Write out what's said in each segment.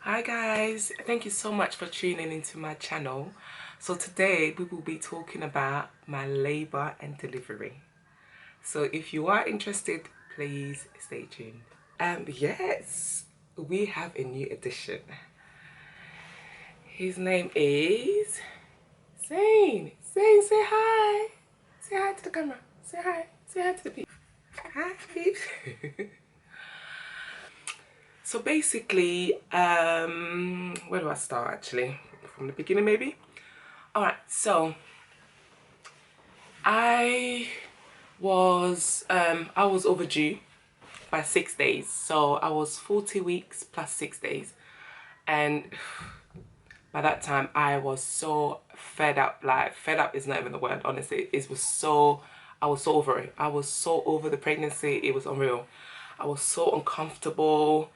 Hi guys, thank you so much for tuning into my channel. So today we will be talking about my labor and delivery. So if you are interested, please stay tuned. Yes, we have a new addition. His name is Zayn. Zayn, say hi. Say hi to the camera. Say hi. Say hi to the people. Hi, peeps. So basically, where do I start actually? From the beginning maybe? Alright, so I was overdue by 6 days. So I was 40 weeks plus 6 days. And by that time I was so fed up. Like, fed up is not even the word, honestly. I was so over it. I was so over the pregnancy, it was unreal. I was so uncomfortable.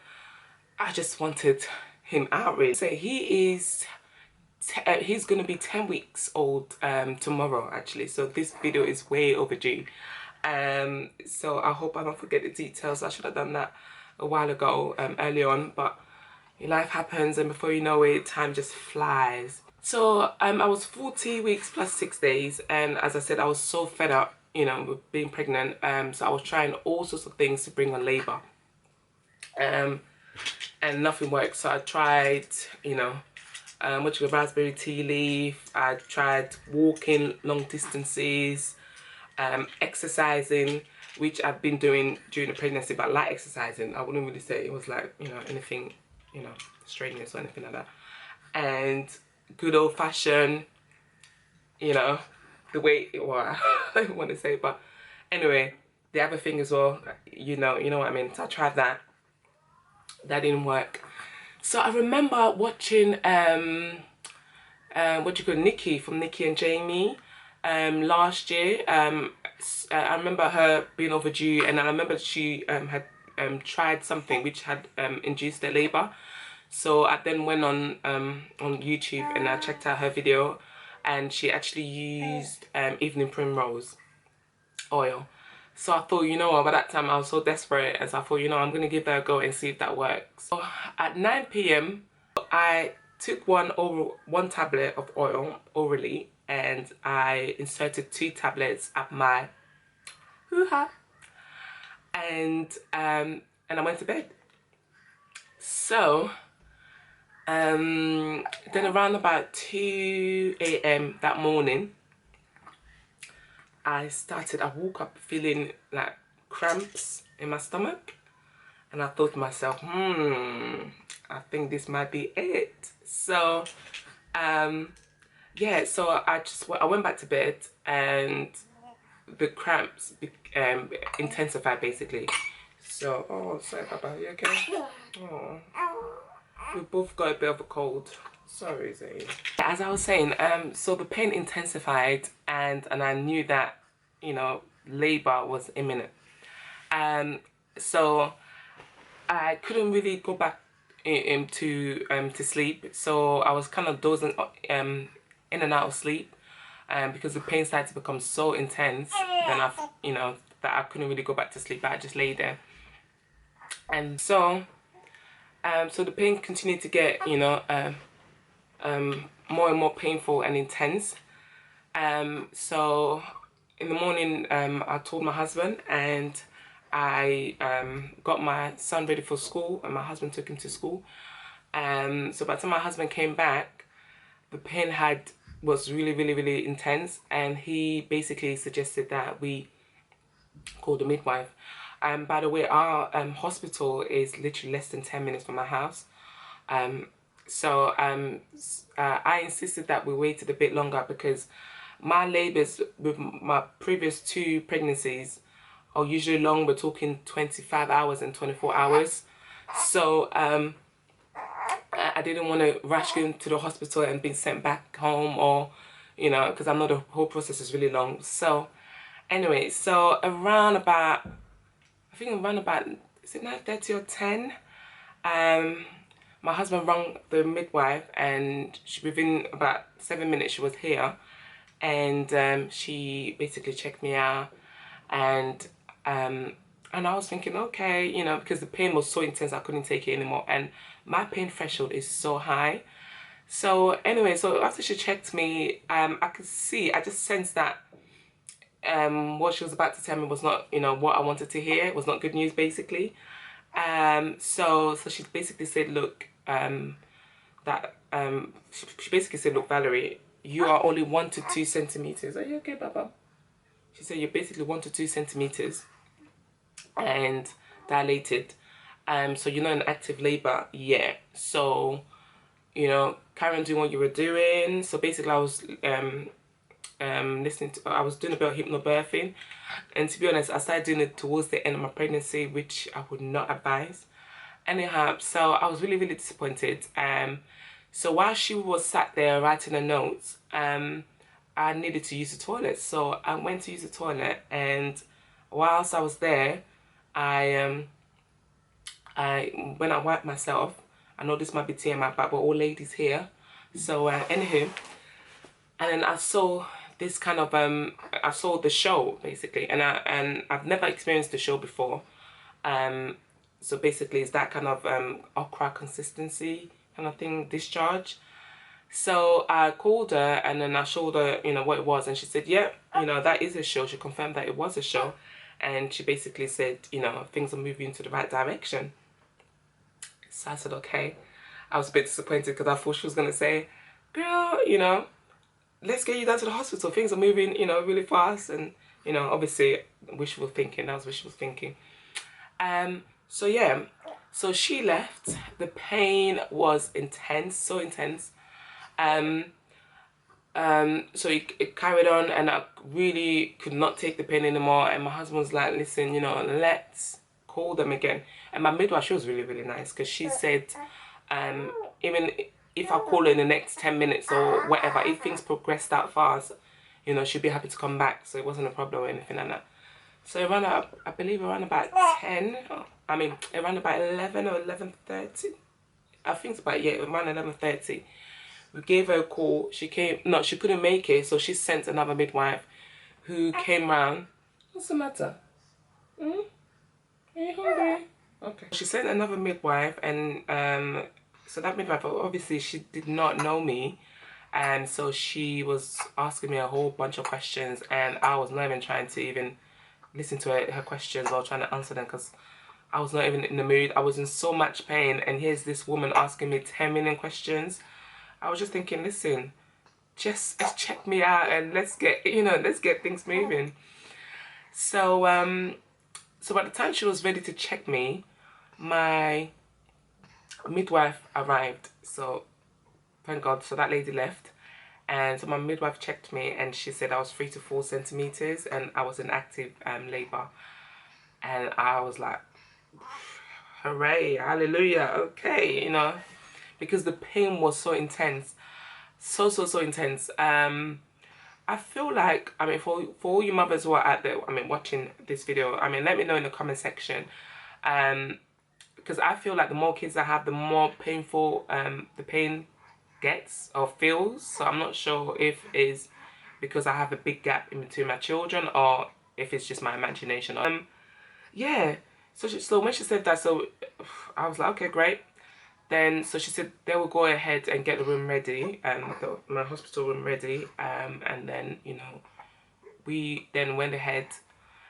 I just wanted him out really. So he's gonna be 10 weeks old tomorrow actually, so this video is way overdue. So I hope I don't forget the details. I should have done that a while ago, early on, but life happens and before you know it, time just flies. So I was 40 weeks plus 6 days, and as I said, I was so fed up, you know, with being pregnant. So I was trying all sorts of things to bring on labor, and nothing worked. So I tried, you know, raspberry tea leaf. I tried walking long distances, exercising, which I've been doing during the pregnancy, but light exercising. I wouldn't really say it was like, you know, anything, you know, strenuous or anything like that. And good old fashioned, you know, the way it was. I don't want to say, but anyway, the other thing as well, you know what I mean. So I tried that. That didn't work. So I remember watching Nikki from Nikki and Jamie last year. I remember her being overdue, and I remember she had tried something which had induced her labor. So I then went on YouTube and I checked out her video, and she actually used evening primrose oil. So I thought, you know what, by that time I was so desperate, and so I thought, you know, I'm gonna give that a go and see if that works. So at 9 p.m. I took one tablet of oil orally, and I inserted 2 tablets up my hoo-ha, and I went to bed. So then around about 2 a.m. that morning, I woke up feeling like cramps in my stomach, and I thought to myself, I think this might be it. So yeah, so I went back to bed, and the cramps intensified basically. So, oh, sorry, Papa, you okay? Oh, we both got a bit of a cold. Sorry, Zayn. As I was saying, so the pain intensified, and I knew that, you know, labor was imminent. So I couldn't really go back to sleep. So I was kind of dozing in and out of sleep, because the pain started to become so intense. Then that I couldn't really go back to sleep. I just lay there, and so so the pain continued to get, you know, more and more painful and intense. So in the morning, I told my husband, and I got my son ready for school, and my husband took him to school. So by the time my husband came back, the pain was really intense, and he basically suggested that we call the midwife. By the way, our hospital is literally less than 10 minutes from my house. So I insisted that we waited a bit longer, because my labours with my previous 2 pregnancies are usually long. We're talking 25 hours and 24 hours. So I didn't want to rush him to the hospital and be sent back home, or, you know, because I know the whole process is really long. So anyway, so around about, is it 9:30 or 10? My husband rang the midwife, and within about 7 minutes she was here, and she basically checked me out, and And I was thinking, okay, you know, because the pain was so intense, I couldn't take it anymore. And my pain threshold is so high. So anyway, so after she checked me, I could see, I just sensed that what she was about to tell me was not, you know, what I wanted to hear. It was not good news, basically. So she basically said, look, she basically said, look, Valerie, you are only 1 to 2 centimeters. Are you okay, Baba? She said, you're basically 1 to 2 centimeters and dilated. So you're not in active labor yet. So, you know, carry on doing what you were doing. So basically I was I was doing a bit of hypnobirthing, and to be honest, I started doing it towards the end of my pregnancy, which I would not advise. Anyhow, so I was really disappointed. So while she was sat there writing her notes, I needed to use the toilet. So I went to use the toilet, and whilst I was there, when I wiped myself, I know this might be TMI, but we're all ladies here. So anywho, and then I saw this kind of I saw the show basically, and I've never experienced the show before. So basically it's that kind of okra consistency kind of thing, discharge. So I called her and then I showed her, you know, what it was, and she said, yeah, you know, that is a show. She confirmed that it was a show, and she basically said, you know, things are moving into the right direction. So I said, okay. I was a bit disappointed because I thought she was going to say, girl, you know, let's get you down to the hospital. Things are moving, you know, really fast. And, you know, obviously wishful thinking. That was wishful thinking. So yeah, so she left. The pain was intense, so intense. So it carried on, and I really could not take the pain anymore. And my husband was like, listen, you know, let's call them again. And my midwife, she was really nice, because she said, even if I call her in the next 10 minutes or whatever, if things progress that fast, you know, she'd be happy to come back. So it wasn't a problem or anything like that. So around, I believe around about 10, around about 11 or 11:30. I think it's about, yeah, around 11:30. We gave her a call. She came, no, she couldn't make it, so she sent another midwife who came round. What's the matter? Mm? Are you hungry? Okay. She sent another midwife, and so that midwife, obviously she did not know me, and so she was asking me a whole bunch of questions, and I was not even trying to even listen to her questions or trying to answer them, because I was not even in the mood. I was in so much pain, and here's this woman asking me 10 million questions. I was just thinking, listen, just check me out and let's get, you know, let's get things moving. So so by the time she was ready to check me, my midwife arrived. So thank God. So that lady left, and so my midwife checked me, and she said I was 3 to 4 centimeters and I was in active labor. And I was like, hooray, hallelujah, okay, you know, because the pain was so intense, so intense. I feel like, I mean, for all you mothers who are out there, I mean, watching this video, I mean, let me know in the comment section, because I feel like the more kids I have, the more painful the pain gets or feels. So I'm not sure if it's because I have a big gap in between my children, or if it's just my imagination. Yeah, so when she said that, so I was like, okay, great. Then so she said they will go ahead and get the room ready, my hospital room ready, and then, you know, we then went ahead.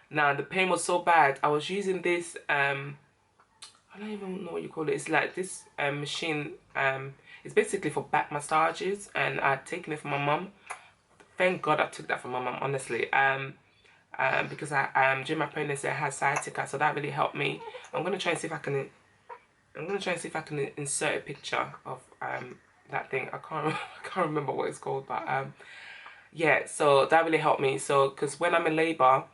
Now the pain was so bad. I was using this I don't even know what you call it. It's like this machine. It's basically for back massages, and I'd taken it from my mum. Thank God I took that from my mum, honestly. Because I during my pregnancy I had sciatica, so that really helped me. I'm gonna try and see if I can. Insert a picture of that thing. I can't remember what it's called, but yeah. So that really helped me. So because when I'm in labor,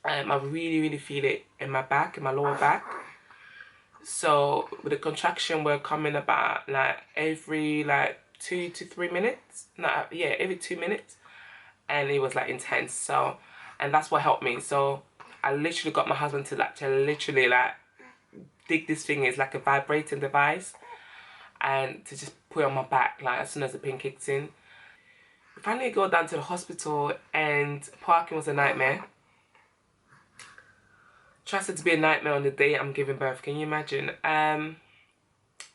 I really feel it in my back, in my lower back. So with the contraction, we're coming about like every like 2 to 3 minutes. No, yeah, every 2 minutes, and it was like intense. So, and that's what helped me. So I literally got my husband to literally dig this thing. Is like a vibrating device, and to just put it on my back like as soon as the pain kicked in. We finally go down to the hospital, and parking was a nightmare. Trusted to be a nightmare on the day I'm giving birth. Can you imagine?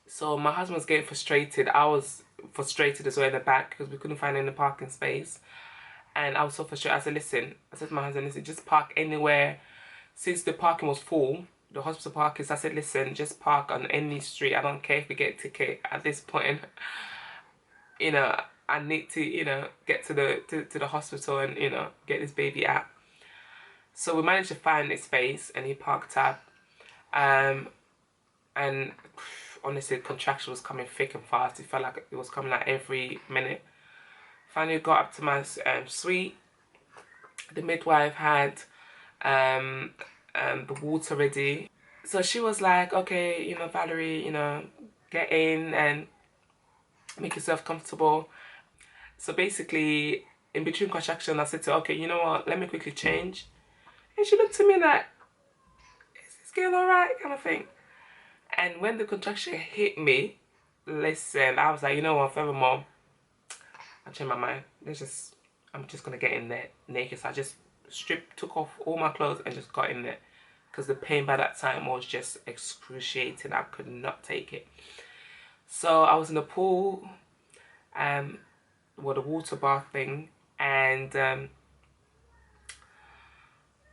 So my husband was getting frustrated. I was frustrated as well in the back because we couldn't find any parking space. And I was so frustrated. I said, listen, I said to my husband, listen, just park anywhere. Since the parking was full, the hospital parking, I said, listen, just park on any street. I don't care if we get a ticket at this point. You know, I need to, you know, get to the hospital and, you know, get this baby out. So we managed to find his space and he parked up. And honestly, contraction was coming thick and fast. It felt like it was coming like every minute. Finally got up to my suite. The midwife had the water ready. So she was like, okay, you know, Valerie, you know, get in and make yourself comfortable. So basically, in between contraction, I said to her, okay, you know what, let me quickly change. And she looked at me like, is this girl alright, kind of thing. And when the contraction hit me, listen, I was like, you know what, furthermore, I changed my mind. I'm just gonna get in there naked. So I just took off all my clothes and just got in there. Because the pain by that time was just excruciating. I could not take it. So I was in the pool, the water bath thing, and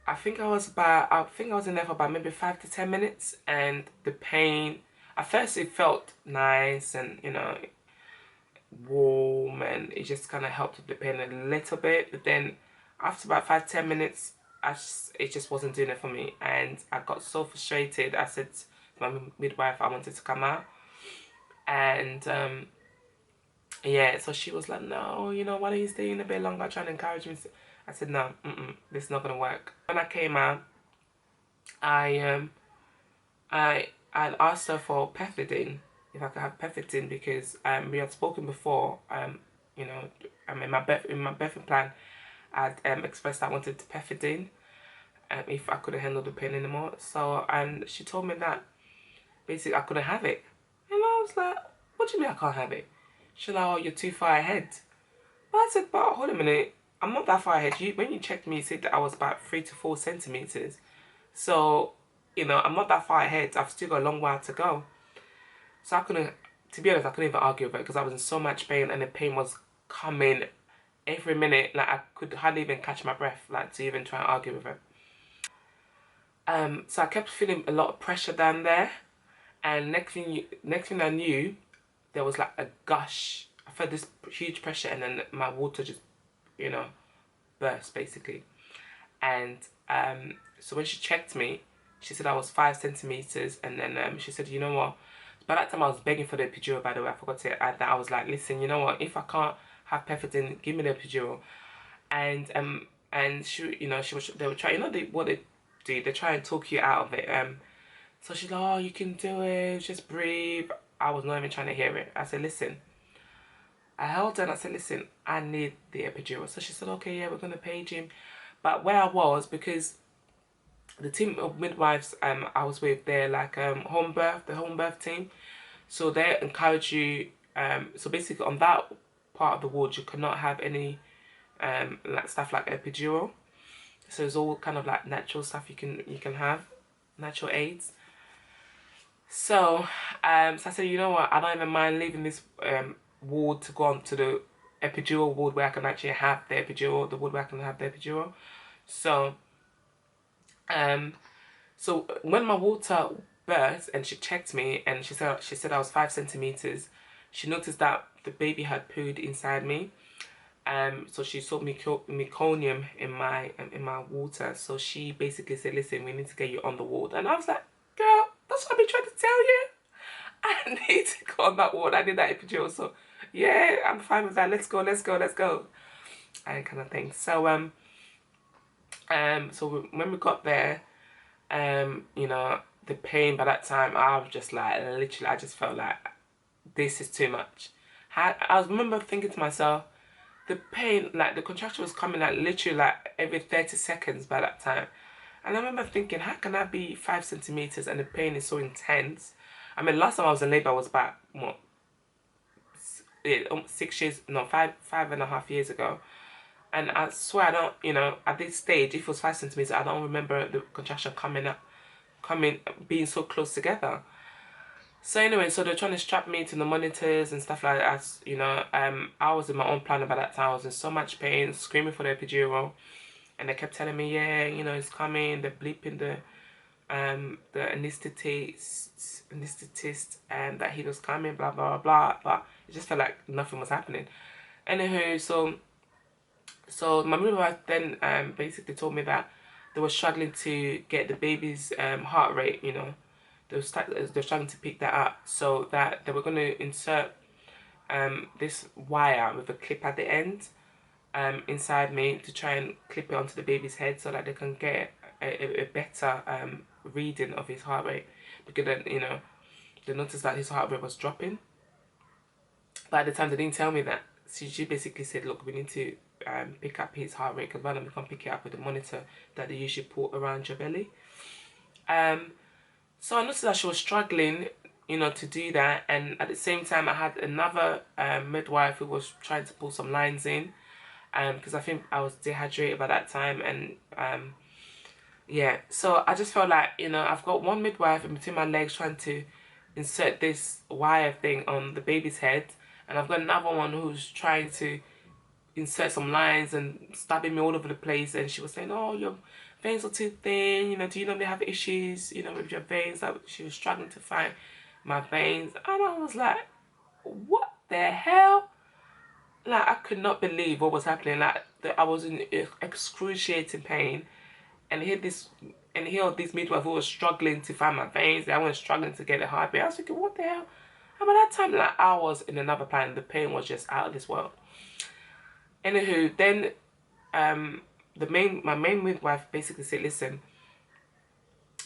I think I was in there for about maybe 5 to 10 minutes, and the pain, at first it felt nice and, you know, warm, and it just kind of helped with the pain a little bit. But then after about 5 to 10 minutes, it just wasn't doing it for me, and I got so frustrated. I said to my midwife I wanted to come out, and yeah, so she was like, no, you know, why don't you stay in a bit longer, trying to encourage me. I said, no, this is not gonna work. When I came out, I asked her for pethidine, if I could have pethidine, because we had spoken before. You know, in my birthing plan, I'd expressed I wanted pethidine, if I couldn't handle the pain anymore. So she told me that basically I couldn't have it, and I was like, what do you mean I can't have it? She's like, oh, you're too far ahead. But I said, but hold a minute, I'm not that far ahead. When you checked me, you said that I was about 3 to 4 centimeters. So, you know, I'm not that far ahead. I've still got a long while to go. So I couldn't, to be honest, I couldn't even argue with it because I was in so much pain, and the pain was coming every minute. Like, I could hardly even catch my breath, like, to even try and argue with it. So I kept feeling a lot of pressure down there, and next thing I knew, there was like a gush. I felt this huge pressure, and then my water just, you know, burst basically. And so when she checked me, she said I was 5 centimeters, and then she said, you know what? By that time I was begging for the epidural. By the way, I forgot to add that. I was like, listen, you know what? If I can't have pethidine, give me the epidural. And she, you know, they were trying. You know, what they do? They try and talk you out of it. So she's like, oh, you can do it. Just breathe. I was not even trying to hear it. I said, listen. I held her and I said, listen, I need the epidural. So she said, okay, yeah, we're going to page him. But where I was, because the team of midwives I was with, they're like the home birth team. So they encourage you, so basically on that part of the ward, you cannot have any like stuff like epidural. So it's all kind of like natural stuff you can have, natural aids. So, so I said, you know what, I don't even mind leaving this ward to go on to the epidural ward where I can actually have the epidural, the ward where I can have the epidural. So, so when my water burst and she checked me and she said I was 5 centimeters, she noticed that the baby had pooed inside me. So she saw meconium in my water. So she basically said, listen, we need to get you on the ward. And I was like, girl, that's what I've been trying to tell you. I need to go on that ward. I did that epidural. So yeah, I'm fine with that. Let's go. And kind of thing. So so when we got there, you know, the pain by that time, I was just like, literally, I just felt like this is too much. I remember thinking to myself, the pain, like the contraction was coming like literally like every 30 seconds by that time. And I remember thinking, how can I be 5 centimeters and the pain is so intense? I mean, last time I was in labor was about, what, 6 years, no, five and a half years ago. And I swear I don't, you know, at this stage, if it was 5 centimeters, I don't remember the contraction being so close together. So anyway, so they're trying to strap me to the monitors and stuff like that. You know, I was in my own planner by that time. I was in so much pain, screaming for the epidural, and they kept telling me, yeah, you know, it's coming. They're bleeping the anesthetist, and that he was coming, blah blah blah. But it just felt like nothing was happening. Anywho, so my midwife then basically told me that they were struggling to get the baby's heart rate, you know. They're struggling to pick that up, so that they were going to insert this wire with a clip at the end inside me to try and clip it onto the baby's head so that they can get a better reading of his heart rate, because then, you know, they noticed that his heart rate was dropping. But at the time they didn't tell me that. So she basically said, look, we need to pick up his heart rate, because one of them can't pick it up with the monitor that they usually put around your belly. So I noticed that she was struggling, you know, to do that. And at the same time, I had another midwife who was trying to pull some lines in, because I think I was dehydrated by that time. And yeah, so I just felt like, you know, I've got one midwife in between my legs trying to insert this wire thing on the baby's head, and I've got another one who's trying to insert some lines and stabbing me all over the place. And she was saying, oh, your veins are too thin, you know, do you normally have issues, you know, with your veins? Like, she was struggling to find my veins, and I was like, what the hell? Like, I could not believe what was happening. Like, I was in excruciating pain, and here this midwife who was struggling to find my veins. I was struggling to get a heartbeat. I was thinking, what the hell? And by that time, like, I was in another planet. The pain was just out of this world. Anywho, then my main midwife basically said, listen,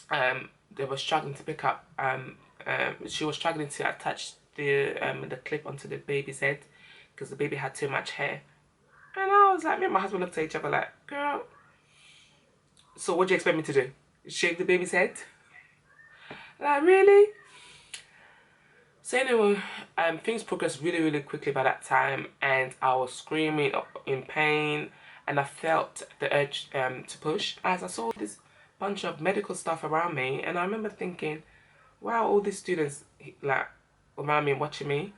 they were struggling to pick up. She was struggling to attach the clip onto the baby's head, because the baby had too much hair. And I was like, me and my husband looked at each other like, girl, so what do you expect me to do? Shave the baby's head? Like, really? So anyway, things progressed really, really quickly by that time, and I was screaming in pain, and I felt the urge to push as I saw this bunch of medical stuff around me. And I remember thinking, wow, all these students like around me watching me.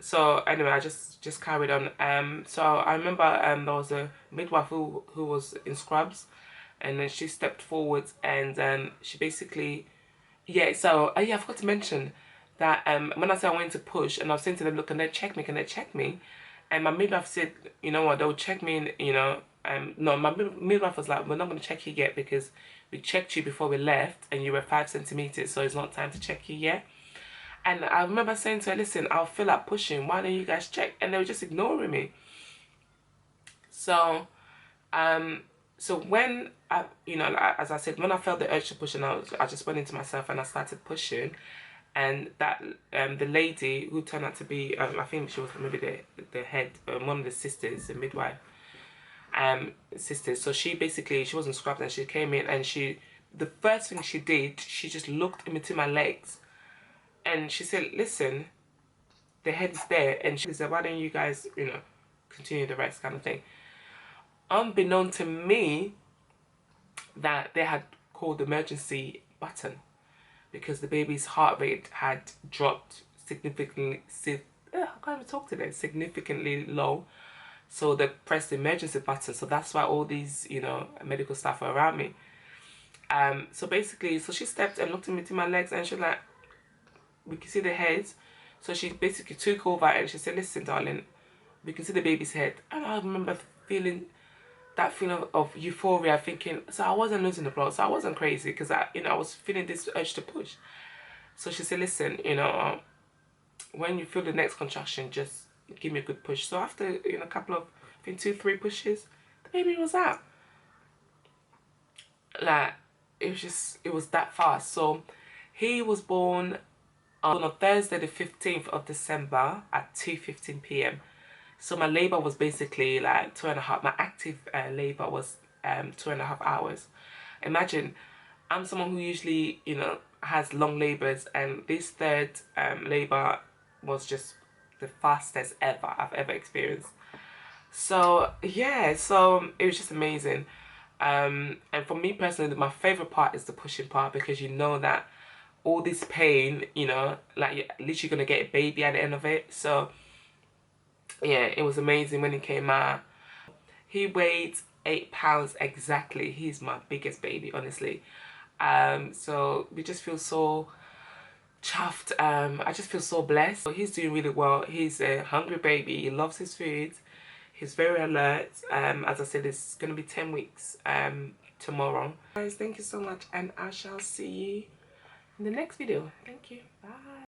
So anyway, I just carried on. So I remember there was a midwife who was in scrubs, and then she stepped forward, and she basically, yeah. So yeah, I forgot to mention that when I said I wanted to push, and I was saying to them, look, can they check me? Can they check me? And my midwife said, you know what, they'll check me. You know, no, my midwife was like, we're not going to check you yet, because we checked you before we left, and you were 5 centimeters, so it's not time to check you yet. And I remember saying to her, listen, I'll feel like pushing. Why don't you guys check? And they were just ignoring me. So, so when I, you know, as I said, when I felt the urge to push, and I just went into myself and I started pushing. And that the lady who turned out to be, I think she was maybe the head, one of the sisters, the midwife, sisters. So she wasn't scrubbed, and she came in, and the first thing she did, she just looked in between my legs. And she said, listen, the head's there. And she said, why don't you guys, you know, continue the rest, kind of thing. Unbeknown to me, that they had called the emergency button, because the baby's heart rate had dropped significantly. I can't even talk today. Significantly low. So they pressed the emergency button. So that's why all these, you know, medical staff were around me. So basically, so she stepped and looked at me to my legs, and she was like, we can see the head. So she basically took over, and she said, listen, darling, we can see the baby's head. And I remember feeling that feeling of euphoria, thinking, so I wasn't losing the plot, so I wasn't crazy, because I was feeling this urge to push. So she said, listen, you know, when you feel the next contraction, just give me a good push. So after, you know, a couple of, I think 2-3 pushes, the baby was out. Like, it was that fast. So he was born on Thursday the 15th of December at 2:15 p.m. So my labor was basically like 2.5. My active labor was 2.5 hours. Imagine, I'm someone who usually, you know, has long labors, and this third labor was just the fastest I've ever experienced. So yeah, so it was just amazing. And for me personally, my favorite part is the pushing part, because you know that all this pain, you know, like you're literally gonna get a baby at the end of it. So yeah, it was amazing when he came out. He weighed 8 pounds exactly. He's my biggest baby, honestly. So we just feel so chuffed. I just feel so blessed. So he's doing really well. He's a hungry baby. He loves his food. He's very alert. As I said, it's gonna be 10 weeks tomorrow. Guys, thank you so much, and I shall see you in the next video. Thank you. Bye.